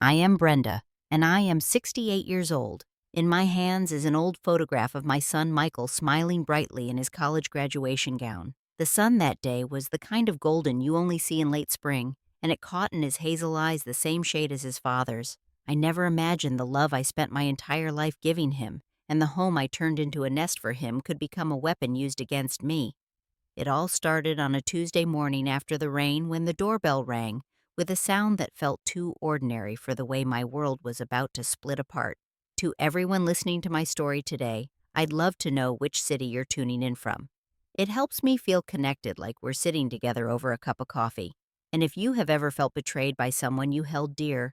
I am Brenda, and I am 68 years old. In my hands is an old photograph of my son Michael smiling brightly in his college graduation gown. The sun that day was the kind of golden you only see in late spring, and it caught in his hazel eyes the same shade as his father's. I never imagined the love I spent my entire life giving him, and the home I turned into a nest for him could become a weapon used against me. It all started on a Tuesday morning after the rain when the doorbell rang, with a sound that felt too ordinary for the way my world was about to split apart. To everyone listening to my story today, I'd love to know which city you're tuning in from. It helps me feel connected, like we're sitting together over a cup of coffee. And if you have ever felt betrayed by someone you held dear,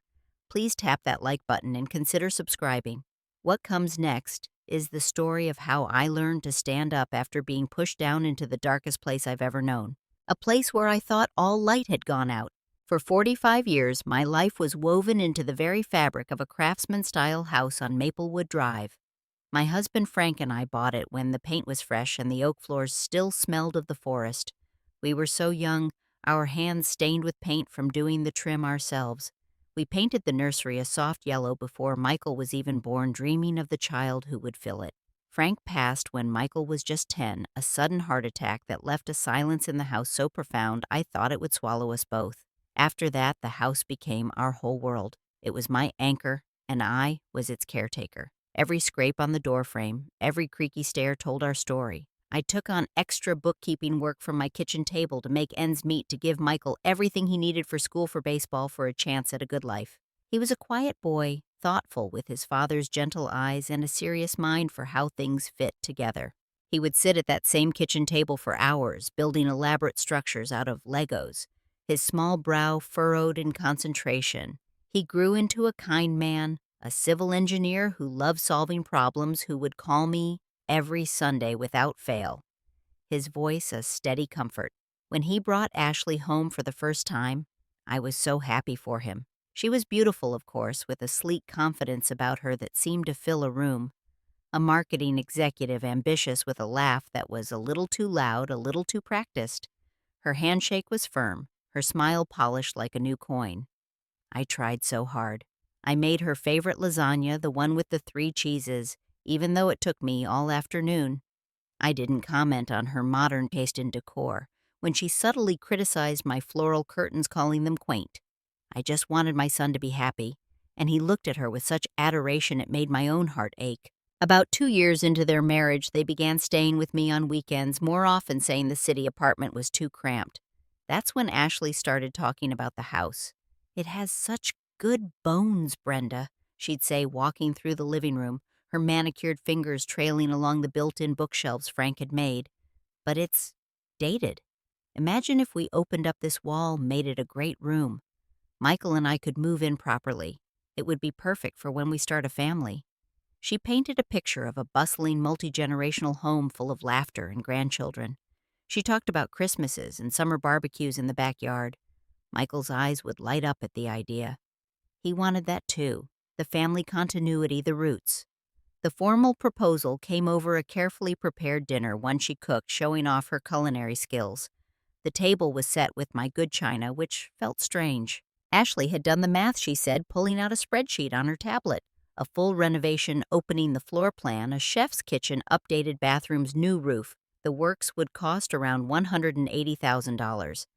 please tap that like button and consider subscribing. What comes next is the story of how I learned to stand up after being pushed down into the darkest place I've ever known. A place where I thought all light had gone out. For 45 years, my life was woven into the very fabric of a craftsman-style house on Maplewood Drive. My husband Frank and I bought it when the paint was fresh and the oak floors still smelled of the forest. We were so young, our hands stained with paint from doing the trim ourselves. We painted the nursery a soft yellow before Michael was even born, dreaming of the child who would fill it. Frank passed when Michael was just 10, a sudden heart attack that left a silence in the house so profound I thought it would swallow us both. After that, the house became our whole world. It was my anchor, and I was its caretaker. Every scrape on the doorframe, every creaky stair told our story. I took on extra bookkeeping work from my kitchen table to make ends meet to give Michael everything he needed for school, for baseball, for a chance at a good life. He was a quiet boy, thoughtful with his father's gentle eyes and a serious mind for how things fit together. He would sit at that same kitchen table for hours, building elaborate structures out of Legos, his small brow furrowed in concentration. He grew into a kind man, a civil engineer who loved solving problems, who would call me every Sunday without fail. His voice a steady comfort. When he brought Ashley home for the first time, I was so happy for him. She was beautiful, of course, with a sleek confidence about her that seemed to fill a room. A marketing executive, ambitious with a laugh that was a little too loud, a little too practiced. Her handshake was firm, her smile polished like a new coin. I tried so hard. I made her favorite lasagna, the one with the 3 cheeses, even though it took me all afternoon. I didn't comment on her modern taste in decor when she subtly criticized my floral curtains, calling them quaint. I just wanted my son to be happy, and he looked at her with such adoration it made my own heart ache. About 2 years into their marriage, they began staying with me on weekends, more often saying the city apartment was too cramped. That's when Ashley started talking about the house. "It has such good bones, Brenda," she'd say, walking through the living room, her manicured fingers trailing along the built-in bookshelves Frank had made. "But it's dated. Imagine if we opened up this wall, made it a great room. Michael and I could move in properly. It would be perfect for when we start a family." She painted a picture of a bustling, multi-generational home full of laughter and grandchildren. She talked about Christmases and summer barbecues in the backyard. Michael's eyes would light up at the idea. He wanted that too, the family continuity, the roots. The formal proposal came over a carefully prepared dinner, one she cooked, showing off her culinary skills. The table was set with my good china, which felt strange. Ashley had done the math, she said, pulling out a spreadsheet on her tablet. A full renovation opening the floor plan, a chef's kitchen, updated bathroom's new roof. The works would cost around $180,000.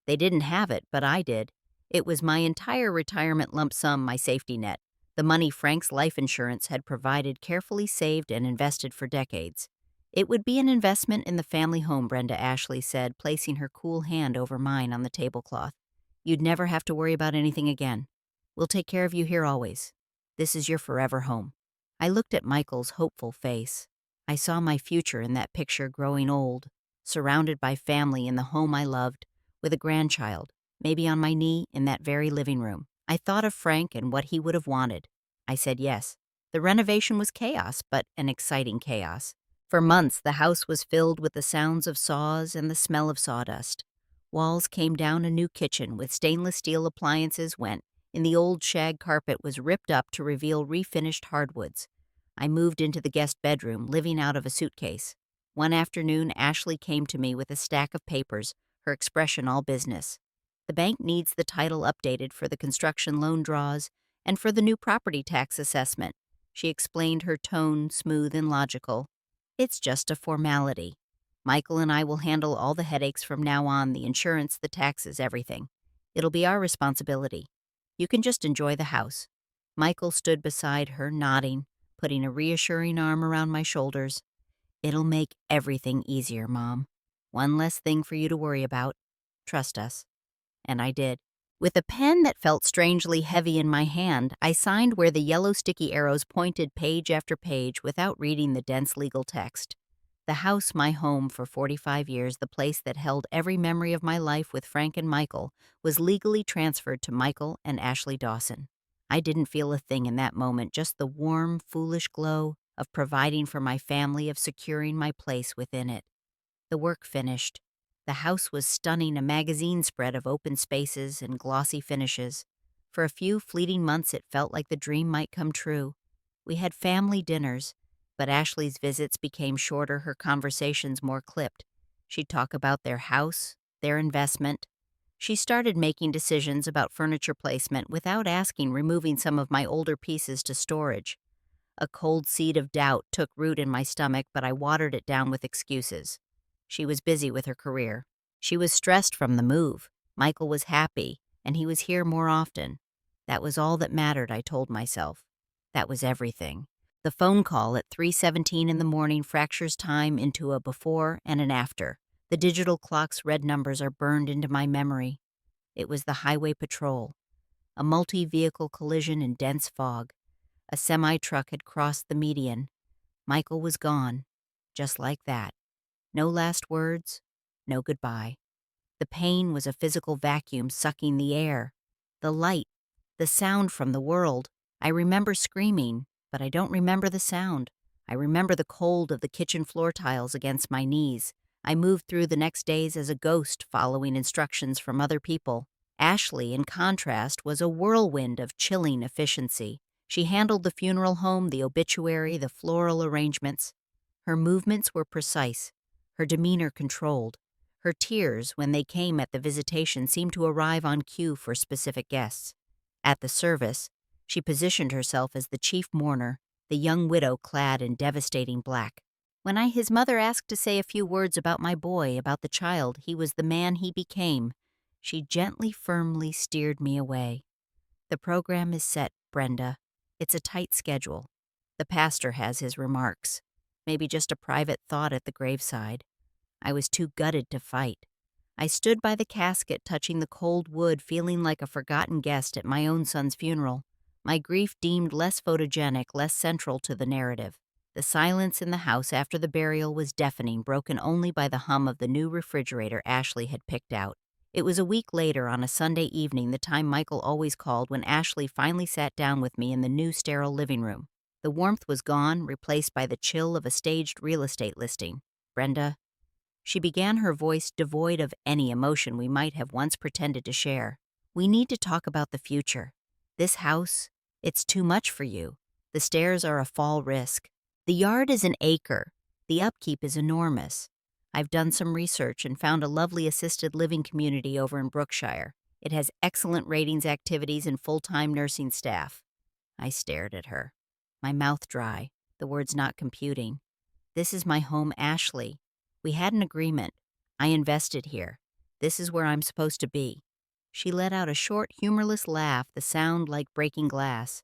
They didn't have it, but I did. It was my entire retirement lump sum, my safety net, the money Frank's life insurance had provided, carefully saved and invested for decades. "It would be an investment in the family home," Brenda, Ashley said, placing her cool hand over mine on the tablecloth. "You'd never have to worry about anything again. We'll take care of you here always. This is your forever home." I looked at Michael's hopeful face. I saw my future in that picture, growing old, surrounded by family in the home I loved, with a grandchild, maybe on my knee in that very living room. I thought of Frank and what he would have wanted. I said yes. The renovation was chaos, but an exciting chaos. For months, the house was filled with the sounds of saws and the smell of sawdust. Walls came down a new kitchen with stainless steel appliances went, and the old shag carpet was ripped up to reveal refinished hardwoods. I moved into the guest bedroom, living out of a suitcase. One afternoon, Ashley came to me with a stack of papers, her expression all business. "The bank needs the title updated for the construction loan draws, and for the new property tax assessment. She explained, her tone smooth and logical. It's just a formality. Michael and I will handle all the headaches from now on, the insurance, the taxes, everything. It'll be our responsibility. You can just enjoy the house. Michael stood beside her, nodding, putting a reassuring arm around my shoulders. It'll make everything easier, Mom. One less thing for you to worry about. Trust us. And I did. With a pen that felt strangely heavy in my hand, I signed where the yellow sticky arrows pointed page after page without reading the dense legal text. The house, my home for 45 years, the place that held every memory of my life with Frank and Michael, was legally transferred to Michael and Ashley Dawson. I didn't feel a thing in that moment, just the warm, foolish glow of providing for my family, of securing my place within it. The work finished. The house was stunning, a magazine spread of open spaces and glossy finishes. For a few fleeting months it felt like the dream might come true. We had family dinners, but Ashley's visits became shorter, her conversations more clipped. She'd talk about their house, their investment. She started making decisions about furniture placement without asking, removing some of my older pieces to storage. A cold seed of doubt took root in my stomach, but I watered it down with excuses. She was busy with her career. She was stressed from the move. Michael was happy, and he was here more often. That was all that mattered, I told myself. That was everything. The phone call at 3:17 in the morning fractures time into a before and an after. The digital clock's red numbers are burned into my memory. It was the highway patrol. A multi-vehicle collision in dense fog. A semi-truck had crossed the median. Michael was gone, just like that. No last words, no goodbye. The pain was a physical vacuum sucking the air. The light, the sound from the world. I remember screaming, but I don't remember the sound. I remember the cold of the kitchen floor tiles against my knees. I moved through the next days as a ghost, following instructions from other people. Ashley, in contrast, was a whirlwind of chilling efficiency. She handled the funeral home, the obituary, the floral arrangements. Her movements were precise, her demeanor controlled. Her tears, when they came at the visitation, seemed to arrive on cue for specific guests. At the service, she positioned herself as the chief mourner, the young widow clad in devastating black. When his mother asked to say a few words about my boy, about the child, he was the man he became, she gently, firmly steered me away. The program is set, Brenda. It's a tight schedule. The pastor has his remarks. Maybe just a private thought at the graveside. I was too gutted to fight. I stood by the casket, touching the cold wood, feeling like a forgotten guest at my own son's funeral. My grief deemed less photogenic, less central to the narrative. The silence in the house after the burial was deafening, broken only by the hum of the new refrigerator Ashley had picked out. It was a week later, on a Sunday evening, the time Michael always called, when Ashley finally sat down with me in the new sterile living room. The warmth was gone, replaced by the chill of a staged real estate listing. Brenda, she began, her voice devoid of any emotion we might have once pretended to share. We need to talk about the future. This house, it's too much for you. The stairs are a fall risk. The yard is an acre. The upkeep is enormous. I've done some research and found a lovely assisted living community over in Brookshire. It has excellent ratings, activities, and full-time nursing staff. I stared at her, my mouth dry, the words not computing. This is my home, Ashley. We had an agreement. I invested here. This is where I'm supposed to be. She let out a short, humorless laugh, the sound like breaking glass.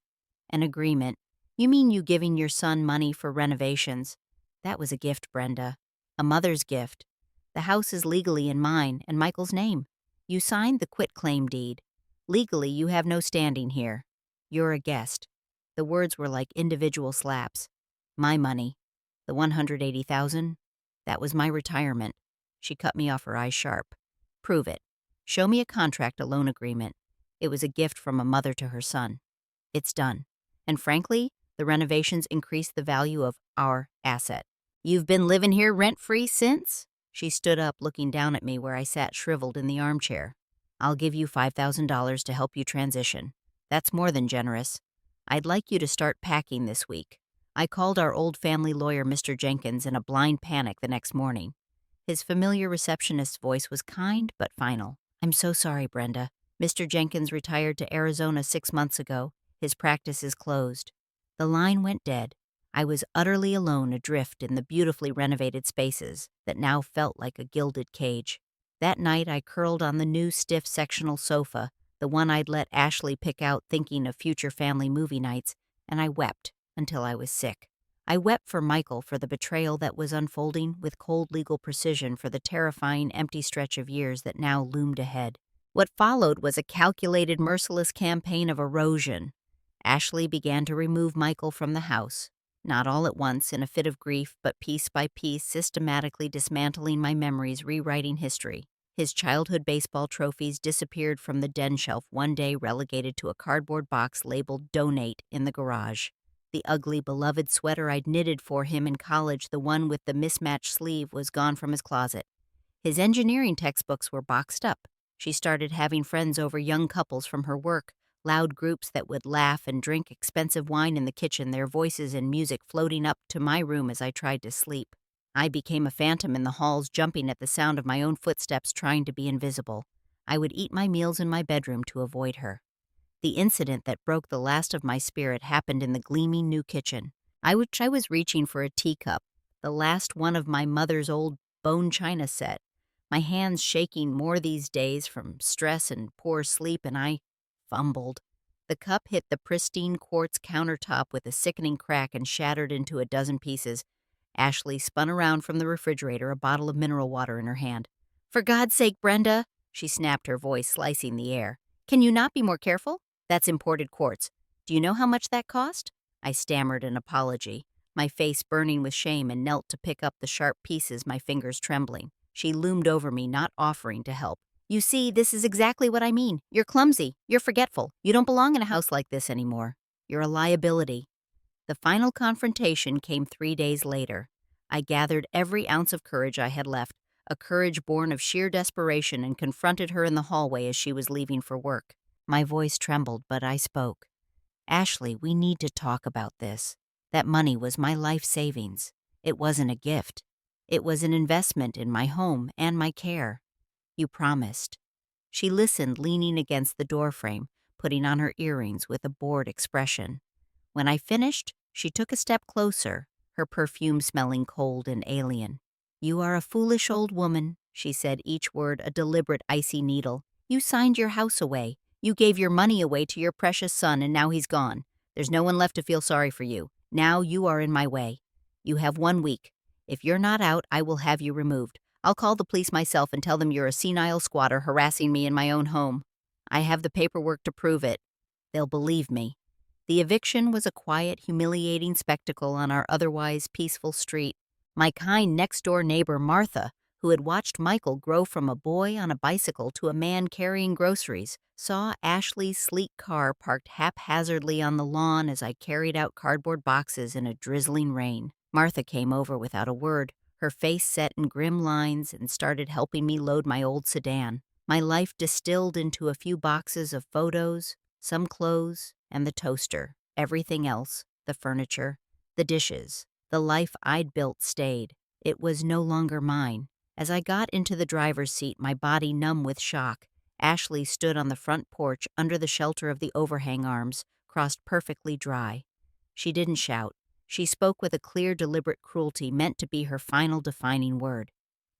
An agreement? You mean you giving your son money for renovations? That was a gift, Brenda. A mother's gift. The house is legally in mine and Michael's name. You signed the quitclaim deed. Legally, you have no standing here. You're a guest. The words were like individual slaps. My money. The $180,000. That was my retirement. She cut me off, her eyes sharp. Prove it. Show me a contract, a loan agreement. It was a gift from a mother to her son. It's done. And frankly, the renovations increased the value of our asset. You've been living here rent-free since? She stood up, looking down at me where I sat shriveled in the armchair. I'll give you $5,000 to help you transition. That's more than generous. I'd like you to start packing this week. I called our old family lawyer, Mr. Jenkins, in a blind panic the next morning. His familiar receptionist's voice was kind but final. I'm so sorry, Brenda. Mr. Jenkins retired to Arizona 6 months ago. His practices closed. The line went dead. I was utterly alone adrift in the beautifully renovated spaces that now felt like a gilded cage. That night I curled on the new stiff sectional sofa, the one I'd let Ashley pick out thinking of future family movie nights, and I wept until I was sick. I wept for Michael for the betrayal that was unfolding with cold legal precision for the terrifying empty stretch of years that now loomed ahead. What followed was a calculated, merciless campaign of erosion. Ashley began to remove Michael from the house, not all at once in a fit of grief, but piece by piece, systematically dismantling my memories, rewriting history. His childhood baseball trophies disappeared from the den shelf one day, relegated to a cardboard box labeled "Donate" in the garage. The ugly, beloved sweater I'd knitted for him in college, the one with the mismatched sleeve, was gone from his closet. His engineering textbooks were boxed up. She started having friends over, young couples from her work, loud groups that would laugh and drink expensive wine in the kitchen, their voices and music floating up to my room as I tried to sleep. I became a phantom in the halls, jumping at the sound of my own footsteps, trying to be invisible. I would eat my meals in my bedroom to avoid her. The incident that broke the last of my spirit happened in the gleaming new kitchen. I was reaching for a teacup, the last one of my mother's old bone china set, my hands shaking more these days from stress and poor sleep, and I fumbled. The cup hit the pristine quartz countertop with a sickening crack and shattered into a dozen pieces. Ashley spun around from the refrigerator, a bottle of mineral water in her hand. "For God's sake, Brenda," she snapped, her voice slicing the air. "Can you not be more careful? That's imported quartz. Do you know how much that cost?" I stammered an apology, my face burning with shame, and knelt to pick up the sharp pieces, my fingers trembling. She loomed over me, not offering to help. "You see, this is exactly what I mean. You're clumsy. You're forgetful. You don't belong in a house like this anymore. You're a liability." The final confrontation came 3 days later. I gathered every ounce of courage I had left, a courage born of sheer desperation, and confronted her in the hallway as she was leaving for work. My voice trembled, but I spoke. "Ashley, we need to talk about this. That money was my life savings. It wasn't a gift. It was an investment in my home and my care. You promised." She listened, leaning against the doorframe, putting on her earrings with a bored expression. When I finished, she took a step closer, her perfume smelling cold and alien. "You are a foolish old woman," she said, each word a deliberate icy needle. "You signed your house away. You gave your money away to your precious son, and now he's gone. There's no one left to feel sorry for you. Now you are in my way. You have 1 week. If you're not out, I will have you removed. I'll call the police myself and tell them you're a senile squatter harassing me in my own home. I have the paperwork to prove it. They'll believe me." The eviction was a quiet, humiliating spectacle on our otherwise peaceful street. My kind next-door neighbor, Martha, who had watched Michael grow from a boy on a bicycle to a man carrying groceries, saw Ashley's sleek car parked haphazardly on the lawn as I carried out cardboard boxes in a drizzling rain. Martha came over without a word, her face set in grim lines, and started helping me load my old sedan. My life distilled into a few boxes of photos, some clothes, and the toaster. Everything else, the furniture, the dishes, the life I'd built, stayed. It was no longer mine. As I got into the driver's seat, my body numb with shock, Ashley stood on the front porch under the shelter of the overhang arms, crossed perfectly dry. She didn't shout. She spoke with a clear, deliberate cruelty meant to be her final defining word.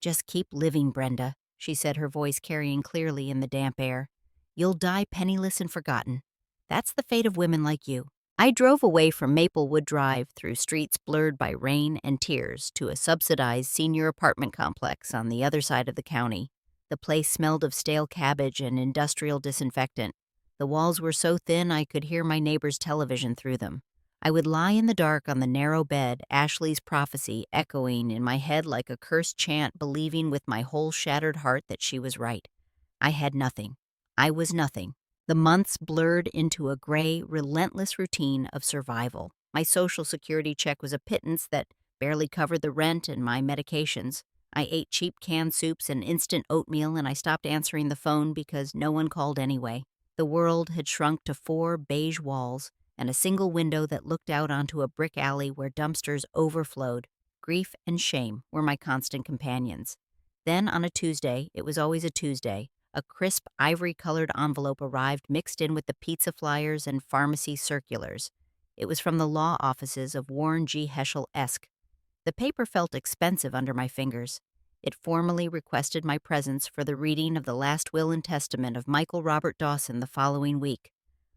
"Just keep living, Brenda," she said, her voice carrying clearly in the damp air. "You'll die penniless and forgotten. That's the fate of women like you." I drove away from Maplewood Drive through streets blurred by rain and tears to a subsidized senior apartment complex on the other side of the county. The place smelled of stale cabbage and industrial disinfectant. The walls were so thin I could hear my neighbor's television through them. I would lie in the dark on the narrow bed, Ashley's prophecy echoing in my head like a cursed chant, believing with my whole shattered heart that she was right. I had nothing. I was nothing. The months blurred into a gray, relentless routine of survival. My Social Security check was a pittance that barely covered the rent and my medications. I ate cheap canned soups and instant oatmeal, and I stopped answering the phone because no one called anyway. The world had shrunk to 4 beige walls and a single window that looked out onto a brick alley where dumpsters overflowed. Grief and shame were my constant companions. Then on a Tuesday, it was always a Tuesday, A crisp, ivory-colored envelope arrived mixed in with the pizza flyers and pharmacy circulars. It was from the law offices of Warren G. Heschel-esque. The paper felt expensive under my fingers. It formally requested my presence for the reading of the last will and testament of Michael Robert Dawson the following week.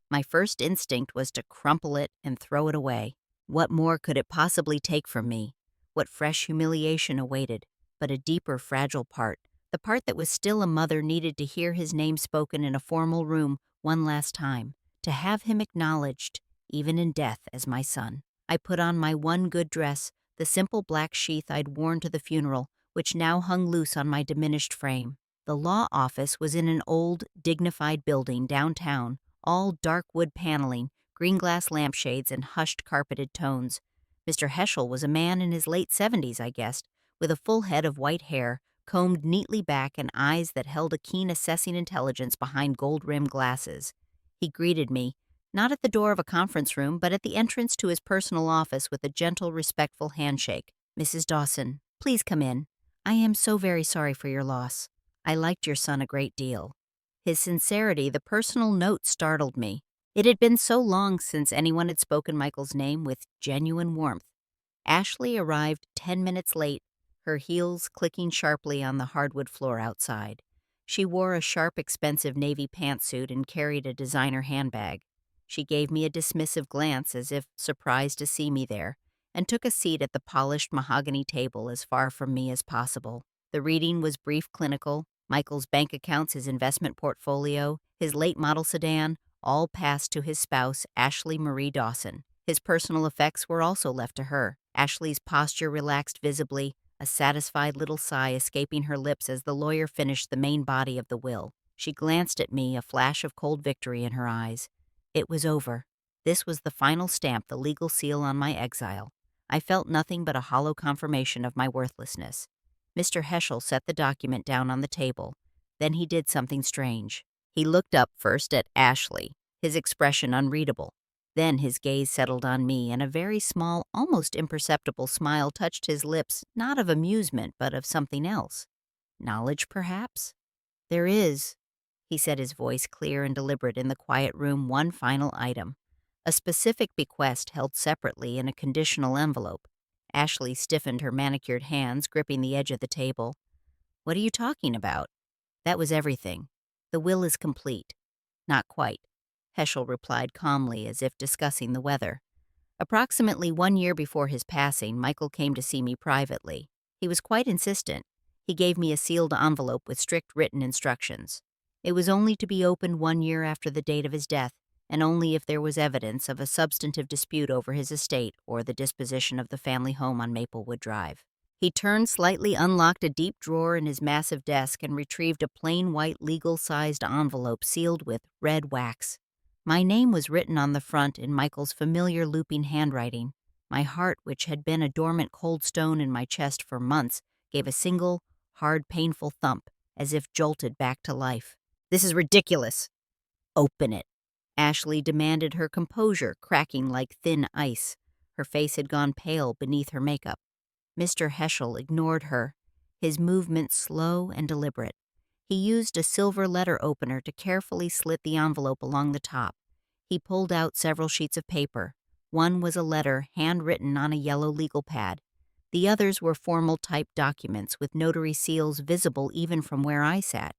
My first instinct was to crumple it and throw it away. What more could it possibly take from me? What fresh humiliation awaited? But a deeper, fragile part, the part that was still a mother, needed to hear his name spoken in a formal room one last time, to have him acknowledged, even in death, as my son. I put on my one good dress, the simple black sheath I'd worn to the funeral, which now hung loose on my diminished frame. The law office was in an old, dignified building downtown, all dark wood paneling, green glass lampshades, and hushed carpeted tones. Mr. Heschel was a man in his late 70s, I guessed, with a full head of white hair, combed neatly back, and eyes that held a keen assessing intelligence behind gold-rimmed glasses. He greeted me, not at the door of a conference room, but at the entrance to his personal office, with a gentle, respectful handshake. "Mrs. Dawson, please come in. I am so very sorry for your loss. I liked your son a great deal." His sincerity, the personal note, startled me. It had been so long since anyone had spoken Michael's name with genuine warmth. Ashley arrived 10 minutes late, her heels clicking sharply on the hardwood floor outside. She wore a sharp, expensive navy pantsuit and carried a designer handbag. She gave me a dismissive glance, as if surprised to see me there, and took a seat at the polished mahogany table as far from me as possible. The reading was brief, clinical. Michael's bank accounts, his investment portfolio, his late model sedan, all passed to his spouse, Ashley Marie Dawson. His personal effects were also left to her. Ashley's posture relaxed visibly, a satisfied little sigh escaping her lips as the lawyer finished the main body of the will. She glanced at me, a flash of cold victory in her eyes. It was over. This was the final stamp, the legal seal on my exile. I felt nothing but a hollow confirmation of my worthlessness. Mr. Heschel set the document down on the table. Then he did something strange. He looked up first at Ashley, his expression unreadable. Then his gaze settled on me, and a very small, almost imperceptible smile touched his lips, not of amusement, but of something else. Knowledge, perhaps? "There is," he said, his voice clear and deliberate in the quiet room, "one final item. A specific bequest held separately in a conditional envelope." Ashley stiffened her manicured hands, gripping the edge of the table. "What are you talking about?" "That was everything. The will is complete." "Not quite," Heschel replied calmly, as if discussing the weather. "Approximately 1 year before his passing, Michael came to see me privately. He was quite insistent. He gave me a sealed envelope with strict written instructions. It was only to be opened 1 year after the date of his death, and only if there was evidence of a substantive dispute over his estate or the disposition of the family home on Maplewood Drive." He turned slightly, unlocked a deep drawer in his massive desk, and retrieved a plain white legal-sized envelope sealed with red wax. My name was written on the front in Michael's familiar looping handwriting. My heart, which had been a dormant cold stone in my chest for months, gave a single, hard, painful thump, as if jolted back to life. "This is ridiculous." "Open it," Ashley demanded, her composure cracking like thin ice. Her face had gone pale beneath her makeup. Mr. Heschel ignored her, his movements slow and deliberate. He used a silver letter opener to carefully slit the envelope along the top. He pulled out several sheets of paper. One was a letter handwritten on a yellow legal pad. The others were formal typed documents with notary seals visible even from where I sat.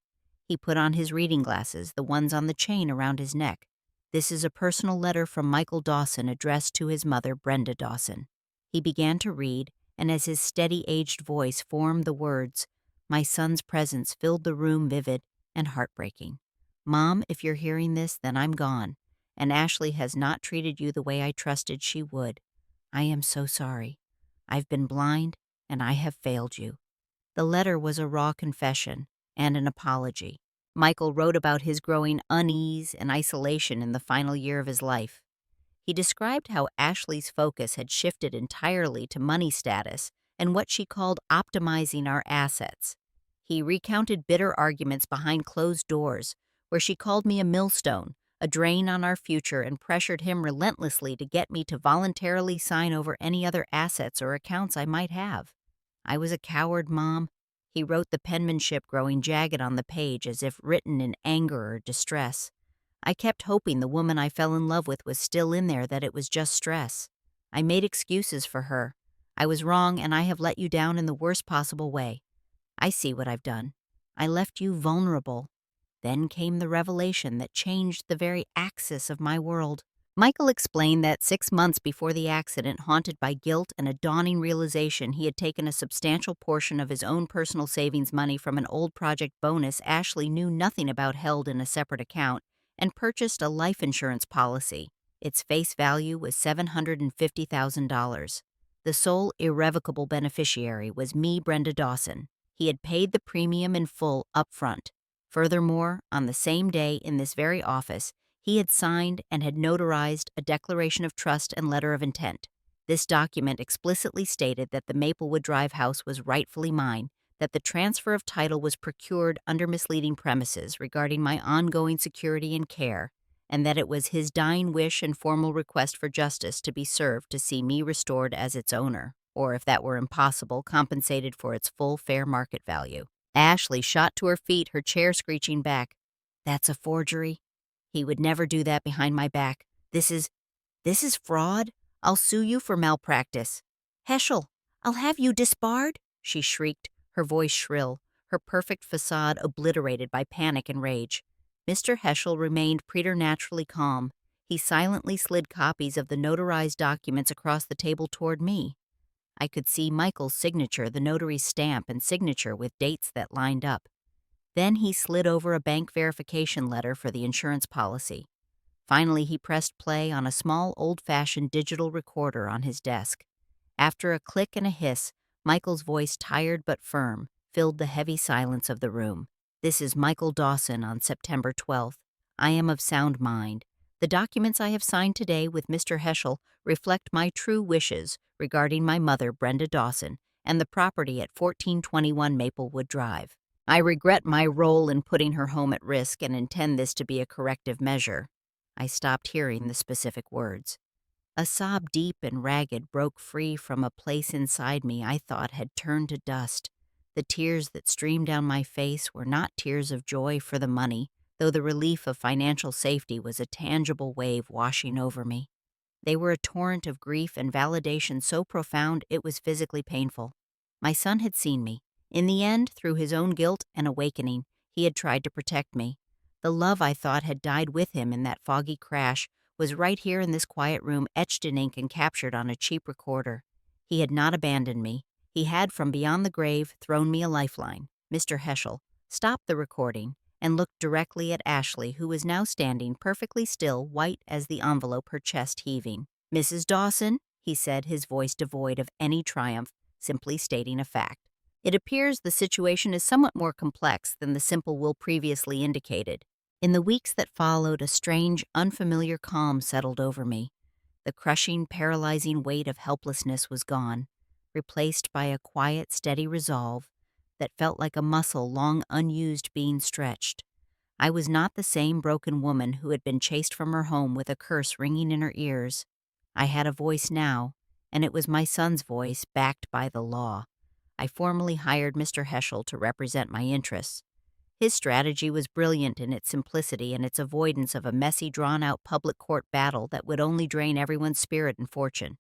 He put on his reading glasses, the ones on the chain around his neck. "This is a personal letter from Michael Dawson addressed to his mother, Brenda Dawson." He began to read, and as his steady, aged voice formed the words, my son's presence filled the room, vivid and heartbreaking. "Mom, if you're hearing this, then I'm gone, and Ashley has not treated you the way I trusted she would. I am so sorry. I've been blind, and I have failed you." The letter was a raw confession and an apology. Michael wrote about his growing unease and isolation in the final year of his life. He described how Ashley's focus had shifted entirely to money status and what she called optimizing our assets. He recounted bitter arguments behind closed doors, where she called me a millstone, a drain on our future, and pressured him relentlessly to get me to voluntarily sign over any other assets or accounts I might have. "I was a coward, Mom," He wrote the penmanship growing jagged on the page as if written in anger or distress. I kept hoping the woman I fell in love with was still in there, that it was just stress. I made excuses for her. I was wrong, and I have let you down in the worst possible way. I see what I've done. I left you vulnerable. Then came the revelation that changed the very axis of my world. Michael explained that 6 months before the accident, haunted by guilt and a dawning realization he had taken a substantial portion of his own personal savings money from an old project bonus Ashley knew nothing about held in a separate account, and purchased a life insurance policy. Its face value was $750,000. The sole irrevocable beneficiary was me, Brenda Dawson. He had paid the premium in full up front. Furthermore, on the same day in this very office, he had signed and had notarized a declaration of trust and letter of intent. This document explicitly stated that the Maplewood Drive house was rightfully mine, that the transfer of title was procured under misleading premises regarding my ongoing security and care, and that it was his dying wish and formal request for justice to be served to see me restored as its owner, or if that were impossible, compensated for its full fair market value. Ashley shot to her feet, her chair screeching back. "That's a forgery. He would never do that behind my back. This is fraud. I'll sue you for malpractice." "Heschel, I'll have you disbarred," she shrieked, her voice shrill, her perfect facade obliterated by panic and rage. Mr. Heschel remained preternaturally calm. He silently slid copies of the notarized documents across the table toward me. I could see Michael's signature, the notary's stamp and signature with dates that lined up. Then he slid over a bank verification letter for the insurance policy. Finally, he pressed play on a small, old-fashioned digital recorder on his desk. After a click and a hiss, Michael's voice, tired but firm, filled the heavy silence of the room. "This is Michael Dawson on September 12th. I am of sound mind. The documents I have signed today with Mr. Heschel reflect my true wishes regarding my mother, Brenda Dawson, and the property at 1421 Maplewood Drive. I regret my role in putting her home at risk and intend this to be a corrective measure." I stopped hearing the specific words. A sob deep and ragged broke free from a place inside me I thought had turned to dust. The tears that streamed down my face were not tears of joy for the money, though the relief of financial safety was a tangible wave washing over me. They were a torrent of grief and validation so profound it was physically painful. My son had seen me. In the end, through his own guilt and awakening, he had tried to protect me. The love I thought had died with him in that foggy crash was right here in this quiet room, etched in ink and captured on a cheap recorder. He had not abandoned me. He had, from beyond the grave, thrown me a lifeline. Mr. Heschel stopped the recording and looked directly at Ashley, who was now standing perfectly still, white as the envelope, her chest heaving. "Mrs. Dawson," he said, his voice devoid of any triumph, simply stating a fact. "It appears the situation is somewhat more complex than the simple will previously indicated." In the weeks that followed, a strange, unfamiliar calm settled over me. The crushing, paralyzing weight of helplessness was gone, replaced by a quiet, steady resolve that felt like a muscle long unused being stretched. I was not the same broken woman who had been chased from her home with a curse ringing in her ears. I had a voice now, and it was my son's voice, backed by the law. I formally hired Mr. Heschel to represent my interests. His strategy was brilliant in its simplicity and its avoidance of a messy, drawn-out public court battle that would only drain everyone's spirit and fortune.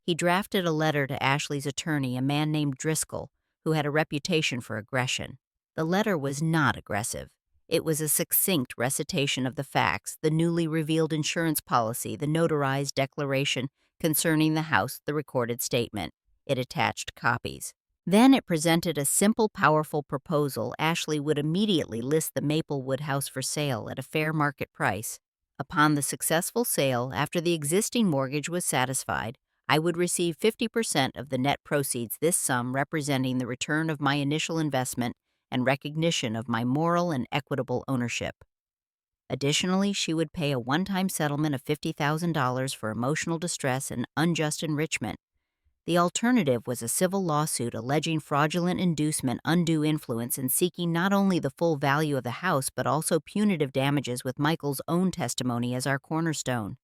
He drafted a letter to Ashley's attorney, a man named Driscoll, who had a reputation for aggression. The letter was not aggressive. It was a succinct recitation of the facts, the newly revealed insurance policy, the notarized declaration concerning the house, the recorded statement. It attached copies. Then it presented a simple, powerful proposal. Ashley would immediately list the Maplewood house for sale at a fair market price. Upon the successful sale, after the existing mortgage was satisfied, I would receive 50% of the net proceeds, this sum representing the return of my initial investment and recognition of my moral and equitable ownership. Additionally, she would pay a one-time settlement of $50,000 for emotional distress and unjust enrichment. The alternative was a civil lawsuit alleging fraudulent inducement, undue influence, and seeking not only the full value of the house but also punitive damages with Michael's own testimony as our cornerstone.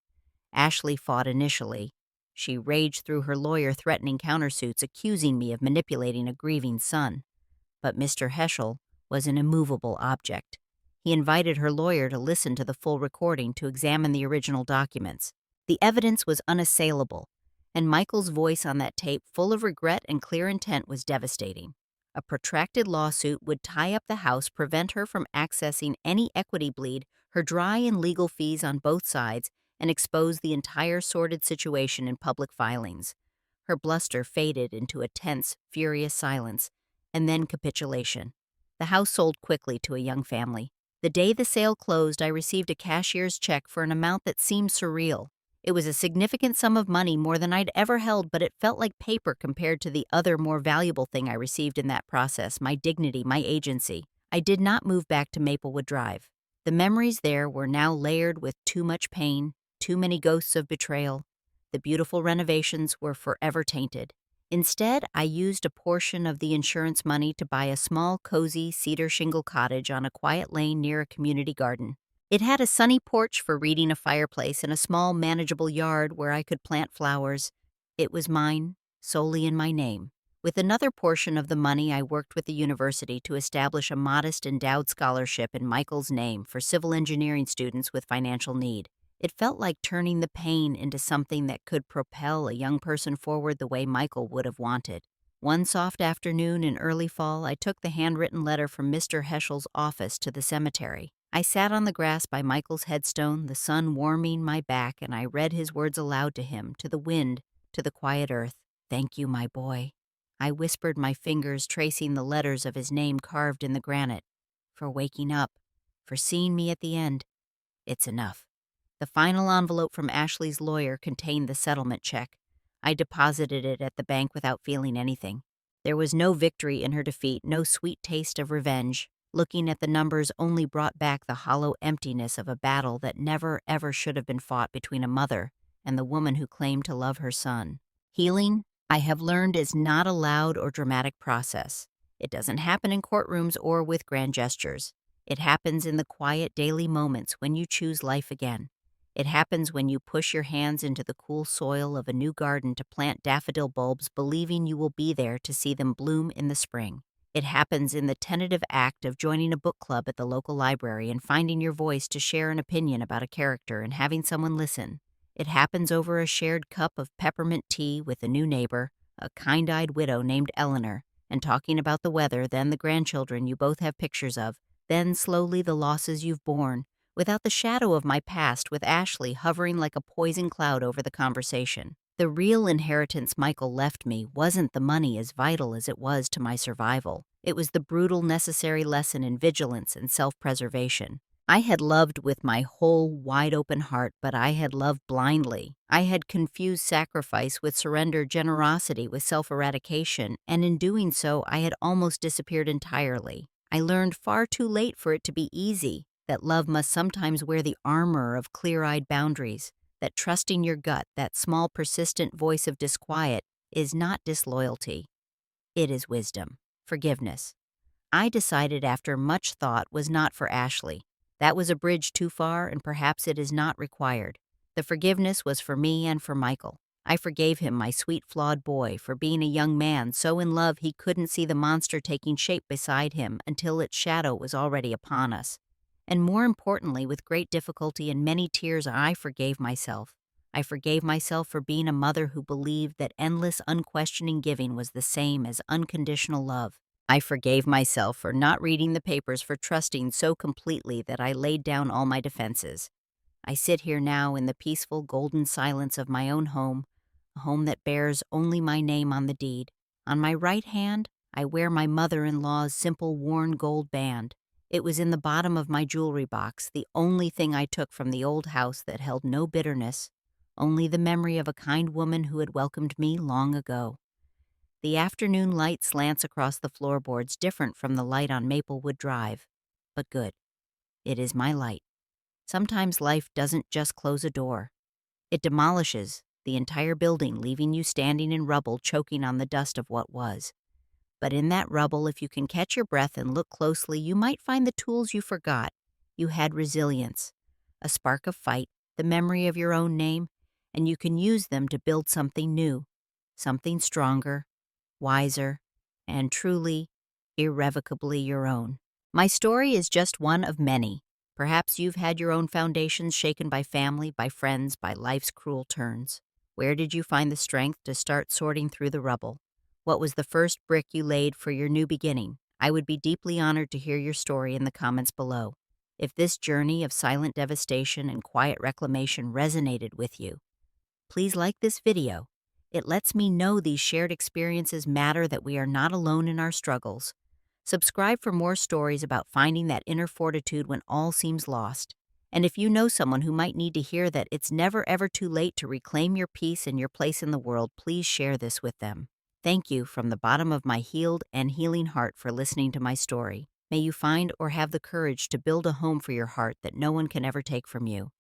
Ashley fought initially. She raged through her lawyer threatening countersuits, accusing me of manipulating a grieving son. But Mr. Heschel was an immovable object. He invited her lawyer to listen to the full recording to examine the original documents. The evidence was unassailable, and Michael's voice on that tape, full of regret and clear intent, was devastating. A protracted lawsuit would tie up the house, prevent her from accessing any equity bleed, her dry in legal fees on both sides, and expose the entire sordid situation in public filings. Her bluster faded into a tense, furious silence, and then capitulation. The house sold quickly to a young family. The day the sale closed, I received a cashier's check for an amount that seemed surreal. It was a significant sum of money, more than I'd ever held, but it felt like paper compared to the other, more valuable thing I received in that process: my dignity, my agency. I did not move back to Maplewood Drive. The memories there were now layered with too much pain, too many ghosts of betrayal. The beautiful renovations were forever tainted. Instead, I used a portion of the insurance money to buy a small, cozy cedar shingle cottage on a quiet lane near a community garden. It had a sunny porch for reading, a fireplace, and a small, manageable yard where I could plant flowers. It was mine, solely in my name. With another portion of the money, I worked with the university to establish a modest endowed scholarship in Michael's name for civil engineering students with financial need. It felt like turning the pain into something that could propel a young person forward the way Michael would have wanted. One soft afternoon in early fall, I took the handwritten letter from Mr. Heschel's office to the cemetery. I sat on the grass by Michael's headstone, the sun warming my back, and I read his words aloud to him, to the wind, to the quiet earth. "Thank you, my boy." I whispered, my fingers tracing the letters of his name carved in the granite. "For waking up, for seeing me at the end. It's enough." The final envelope from Ashley's lawyer contained the settlement check. I deposited it at the bank without feeling anything. There was no victory in her defeat, no sweet taste of revenge. Looking at the numbers only brought back the hollow emptiness of a battle that never ever should have been fought between a mother and the woman who claimed to love her son. Healing, I have learned, is not a loud or dramatic process. It doesn't happen in courtrooms or with grand gestures. It happens in the quiet daily moments when you choose life again. It happens when you push your hands into the cool soil of a new garden to plant daffodil bulbs, believing you will be there to see them bloom in the spring. It happens in the tentative act of joining a book club at the local library and finding your voice to share an opinion about a character and having someone listen. It happens over a shared cup of peppermint tea with a new neighbor, a kind-eyed widow named Eleanor, and talking about the weather, then the grandchildren you both have pictures of, then slowly the losses you've borne, without the shadow of my past, with Ashley hovering like a poison cloud over the conversation. The real inheritance Michael left me wasn't the money, as vital as it was to my survival. It was the brutal, necessary lesson in vigilance and self-preservation. I had loved with my whole, wide-open heart, but I had loved blindly. I had confused sacrifice with surrender, generosity with self-eradication, and in doing so, I had almost disappeared entirely. I learned far too late for it to be easy, that love must sometimes wear the armor of clear-eyed boundaries, that trusting your gut, that small persistent voice of disquiet, is not disloyalty. It is wisdom, forgiveness. I decided after much thought was not for Ashley. That was a bridge too far, and perhaps it is not required. The forgiveness was for me and for Michael. I forgave him, my sweet, flawed boy, for being a young man so in love he couldn't see the monster taking shape beside him until its shadow was already upon us. And more importantly, with great difficulty and many tears, I forgave myself. I forgave myself for being a mother who believed that endless, unquestioning giving was the same as unconditional love. I forgave myself for not reading the papers, for trusting so completely that I laid down all my defenses. I sit here now in the peaceful, golden silence of my own home, a home that bears only my name on the deed. On my right hand, I wear my mother-in-law's simple, worn gold band. It was in the bottom of my jewelry box, the only thing I took from the old house that held no bitterness, only the memory of a kind woman who had welcomed me long ago. The afternoon light slants across the floorboards, different from the light on Maplewood Drive, but good. It is my light. Sometimes life doesn't just close a door. It demolishes the entire building, leaving you standing in rubble, choking on the dust of what was. But in that rubble, if you can catch your breath and look closely, you might find the tools you forgot. You had resilience, a spark of fight, the memory of your own name, and you can use them to build something new, something stronger, wiser, and truly irrevocably your own. My story is just one of many. Perhaps you've had your own foundations shaken by family, by friends, by life's cruel turns. Where did you find the strength to start sorting through the rubble? What was the first brick you laid for your new beginning? I would be deeply honored to hear your story in the comments below. If this journey of silent devastation and quiet reclamation resonated with you, please like this video. It lets me know these shared experiences matter, that we are not alone in our struggles. Subscribe for more stories about finding that inner fortitude when all seems lost. And if you know someone who might need to hear that it's never ever too late to reclaim your peace and your place in the world, please share this with them. Thank you from the bottom of my healed and healing heart for listening to my story. May you find or have the courage to build a home for your heart that no one can ever take from you.